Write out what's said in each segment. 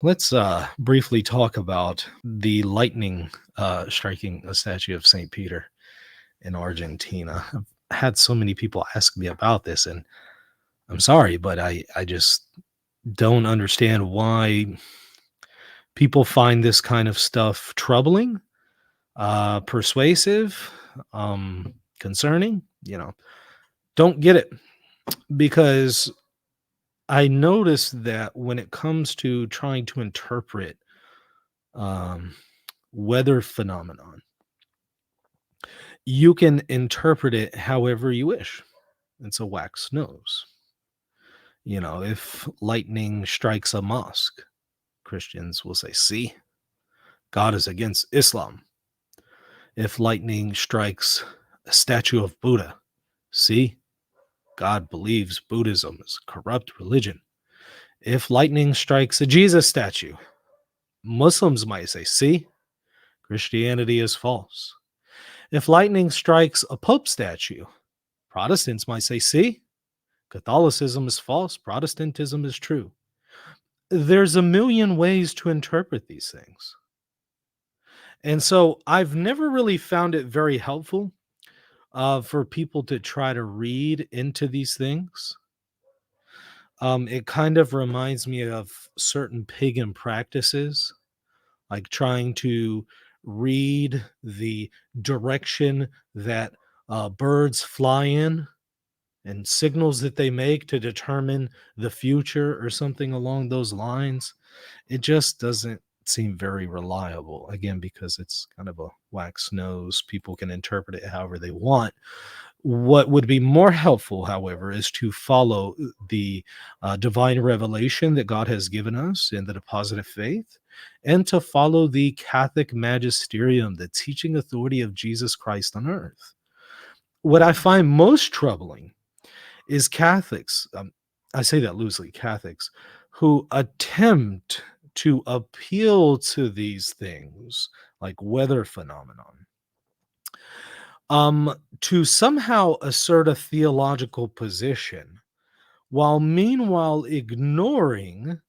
Let's briefly talk about the lightning striking a statue of St. Peter in Argentina. I've had so many people ask me about this, and I'm sorry, but I just don't understand why people find this kind of stuff troubling, persuasive, concerning. Don't get it because I noticed that when it comes to trying to interpret um, weather phenomenon, you can interpret it however you wish. It's a wax nose. If lightning strikes a mosque, Christians will say, see, God is against Islam. If lightning strikes a statue of Buddha, see, God believes Buddhism is a corrupt religion. If lightning strikes a Jesus statue, Muslims might say, see, Christianity is false. If lightning strikes a Pope statue, Protestants might say, see, Catholicism is false, Protestantism is true. There's a million ways to interpret these things. And so I've never really found it very helpful for people to try to read into these things. It kind of reminds me of certain pagan practices, like trying to read the direction that birds fly in and signals that they make to determine the future or something along those lines. It just doesn't seem very reliable, again, because it's kind of a wax nose. People can interpret it however they want. What would be more helpful, however, is to follow the divine revelation that God has given us in the deposit of faith, and to follow the Catholic Magisterium, the teaching authority of Jesus Christ on earth. What I find most troubling is Catholics, I say that loosely, Catholics, who attempt to appeal to these things like weather phenomenon, to somehow assert a theological position, while meanwhile ignoring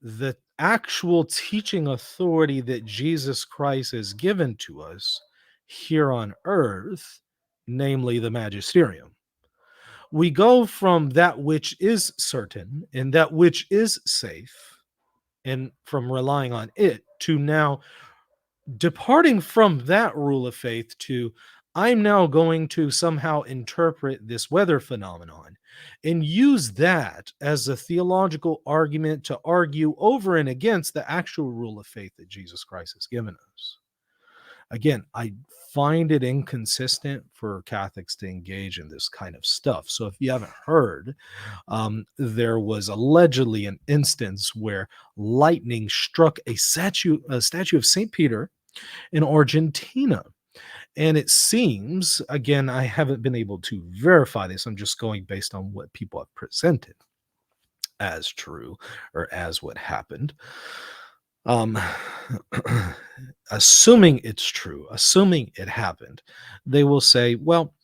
the actual teaching authority that Jesus Christ has given to us here on earth, namely the Magisterium. We go from that which is certain and that which is safe, and from relying on it, to now departing from that rule of faith to, I'm now going to somehow interpret this weather phenomenon and use that as a theological argument to argue over and against the actual rule of faith that Jesus Christ has given us. Again, I find it inconsistent for Catholics to engage in this kind of stuff. So if you haven't heard, there was allegedly an instance where lightning struck a statue of St. Peter in Argentina. And it seems, again, I haven't been able to verify this. I'm just going based on what people have presented as true or as what happened. Assuming it's true, assuming it happened, they will say, well,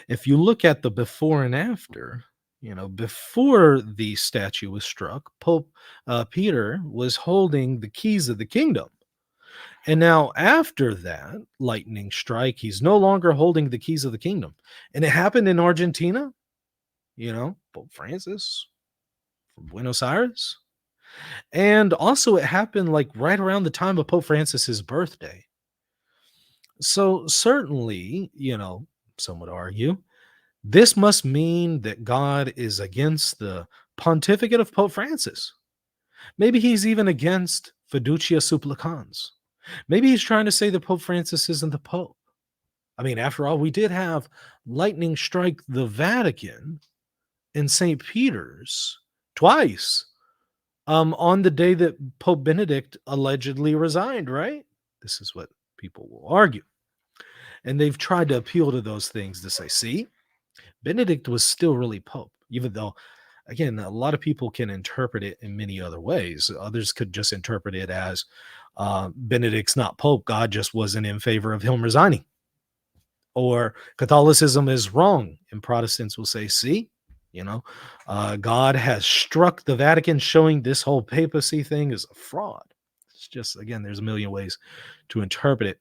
if you look at the before and after, before the statue was struck, Pope Peter was holding the keys of the kingdom. And now after that lightning strike, he's no longer holding the keys of the kingdom. And it happened in Argentina, Pope Francis from Buenos Aires. And also it happened like right around the time of Pope Francis's birthday. So certainly, some would argue, this must mean that God is against the pontificate of Pope Francis. Maybe he's even against fiducia supplicans. Maybe he's trying to say that Pope Francis isn't the Pope. I mean, after all, we did have lightning strike the Vatican and St. Peter's twice on the day that Pope Benedict allegedly resigned, right? This is what people will argue. And they've tried to appeal to those things to say, see, Benedict was still really Pope, even though, again, a lot of people can interpret it in many other ways. Others could just interpret it as Benedict's not Pope. God just wasn't in favor of him resigning. Or Catholicism is wrong. And Protestants will say, see, You know, God has struck the Vatican, showing this whole papacy thing is a fraud. It's just, again, there's a million ways to interpret it.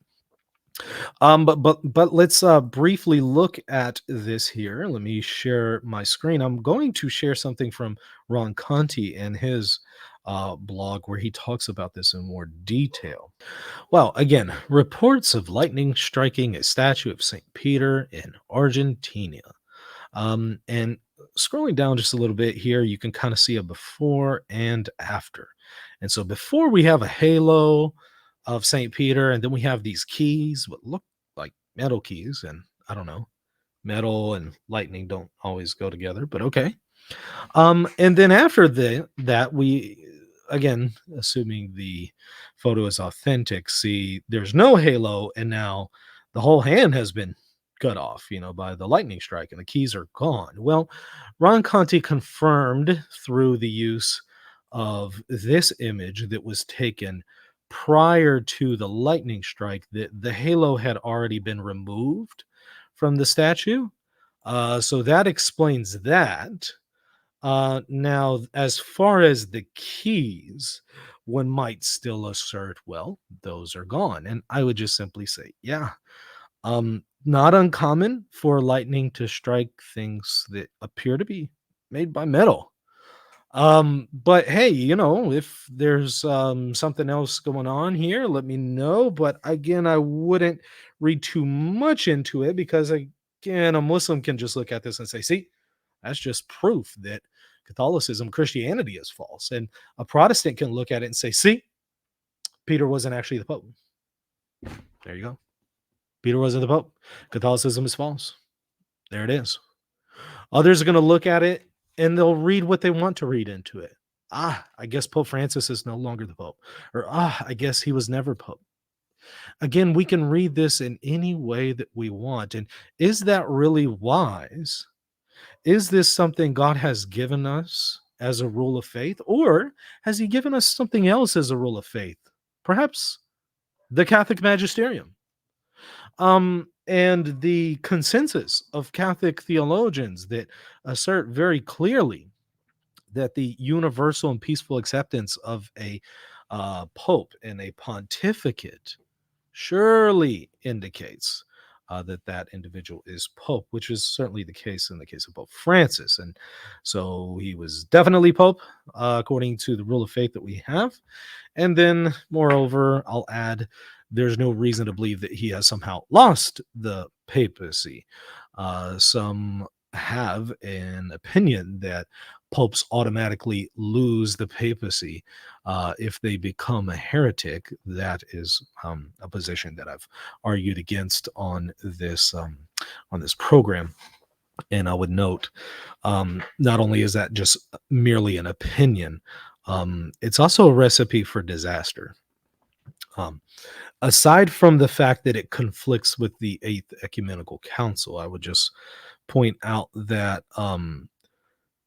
But let's briefly look at this here. Let me share my screen. I'm going to share something from Ron Conti and his blog where he talks about this in more detail. Well, again, reports of lightning striking a statue of Saint Peter in Argentina. And scrolling down just a little bit here, you can kind of see a before and after. And so before we have a halo of St. Peter, and then we have these keys, what look like metal keys. And I don't know, metal and lightning don't always go together, but okay. And then after that, we again, assuming the photo is authentic, see there's no halo, and now the whole hand has been cut off, by the lightning strike, and the keys are gone. Well, Ron Conti confirmed through the use of this image that was taken prior to the lightning strike that the halo had already been removed from the statue. So that explains that. Now, as far as the keys, one might still assert, well, those are gone. And I would just simply say, yeah, not uncommon for lightning to strike things that appear to be made by metal. But hey, if there's something else going on here, let me know. But again, I wouldn't read too much into it because again, a Muslim can just look at this and say, see, that's just proof that Catholicism, Christianity is false. And a Protestant can look at it and say, see, Peter wasn't actually the Pope. There you go. Peter wasn't the Pope. Catholicism is false. There it is. Others are going to look at it and they'll read what they want to read into it. I guess Pope Francis is no longer the Pope. Or, I guess he was never Pope. Again, we can read this in any way that we want. And is that really wise? Is this something God has given us as a rule of faith? Or has he given us something else as a rule of faith? Perhaps the Catholic Magisterium. And the consensus of Catholic theologians that assert very clearly that the universal and peaceful acceptance of a pope and a pontificate surely indicates that that individual is pope, which is certainly the case in the case of Pope Francis. And so he was definitely pope, according to the rule of faith that we have. And then, moreover, I'll add, there's no reason to believe that he has somehow lost the papacy. Some have an opinion that popes automatically lose the papacy if they become a heretic. That is a position that I've argued against on this program. And I would note, not only is that just merely an opinion, it's also a recipe for disaster. Um, Aside from the fact that it conflicts with the Eighth Ecumenical Council, I would just point out that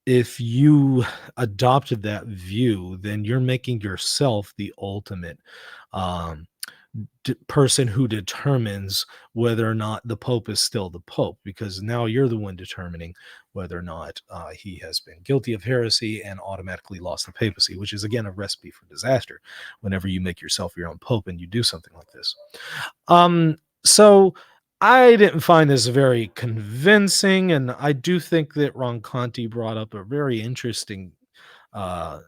if you adopted that view, then you're making yourself the ultimate um, person who determines whether or not the Pope is still the Pope, because now you're the one determining whether or not he has been guilty of heresy and automatically lost the papacy, which is, again, a recipe for disaster whenever you make yourself your own Pope and you do something like this. So I didn't find this very convincing, and I do think that Ron Conti brought up a very interesting uh,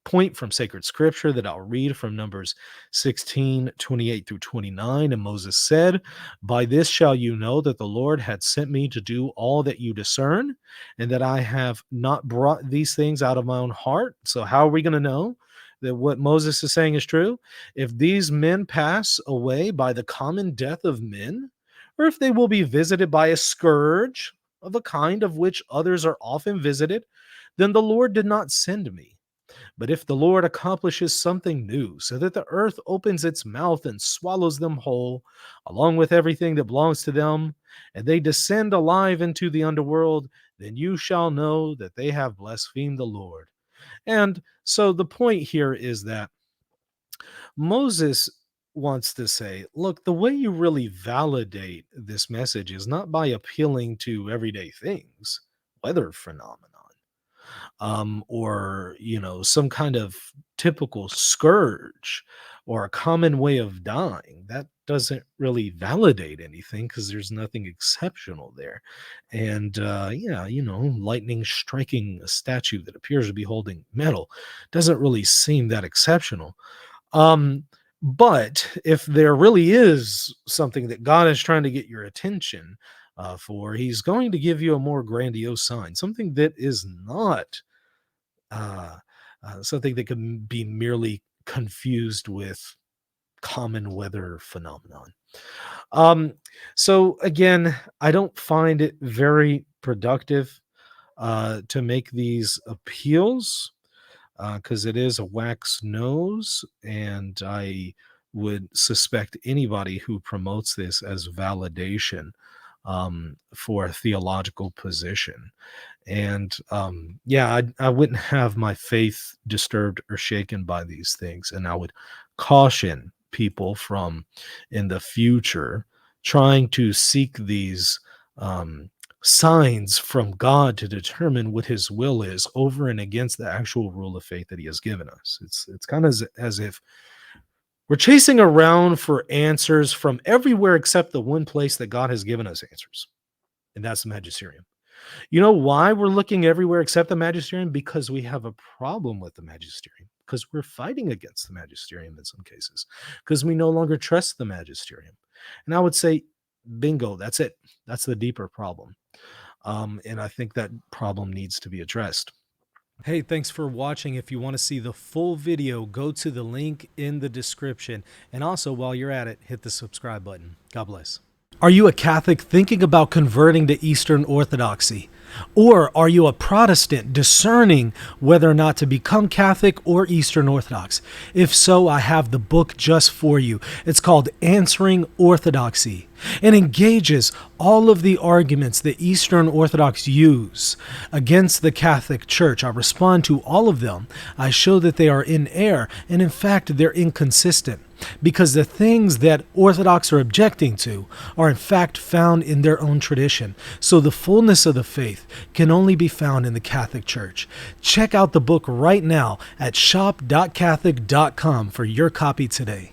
point from sacred scripture that I'll read from Numbers 16:28 through 29. And Moses said, by this shall you know that the Lord had sent me to do all that you discern, and that I have not brought these things out of my own heart. So how are we going to know that what Moses is saying is true? If these men pass away by the common death of men, or if they will be visited by a scourge of a kind of which others are often visited, then the Lord did not send me. But if the Lord accomplishes something new, so that the earth opens its mouth and swallows them whole, along with everything that belongs to them, and they descend alive into the underworld, then you shall know that they have blasphemed the Lord. And so the point here is that Moses wants to say, look, the way you really validate this message is not by appealing to everyday things. weather phenomenon, or some kind of typical scourge or a common way of dying. That doesn't really validate anything because there's nothing exceptional there. And yeah, lightning striking a statue that appears to be holding metal doesn't really seem that exceptional. um but if there really is something that God is trying to get your attention for, he's going to give you a more grandiose sign, something that is not uh, something that can be merely confused with common weather phenomenon. Um, so again, I don't find it very productive to make these appeals because it is a wax nose, and I would suspect anybody who promotes this as validation for a theological position. And yeah, I wouldn't have my faith disturbed or shaken by these things. And I would caution people from in the future trying to seek these um, signs from God to determine what his will is over and against the actual rule of faith that he has given us. It's kind of as if we're chasing around for answers from everywhere except the one place that God has given us answers, and that's the magisterium. You know why we're looking everywhere except the magisterium? Because we have a problem with the magisterium, because we're fighting against the magisterium in some cases, because we no longer trust the magisterium. And I would say, bingo, that's it. That's the deeper problem. And I think that problem needs to be addressed. Hey, thanks for watching. If you want to see the full video, go to the link in the description. And also, while you're at it, hit the subscribe button. God bless. Are you a Catholic thinking about converting to Eastern Orthodoxy? Or are you a Protestant discerning whether or not to become Catholic or Eastern Orthodox? If so, I have the book just for you. It's called Answering Orthodoxy, and engages all of the arguments that Eastern Orthodox use against the Catholic Church. I respond to all of them. I show that they are in error, and in fact, they're inconsistent, because the things that Orthodox are objecting to are in fact found in their own tradition. So the fullness of the faith can only be found in the Catholic Church. Check out the book right now at shop.catholic.com for your copy today.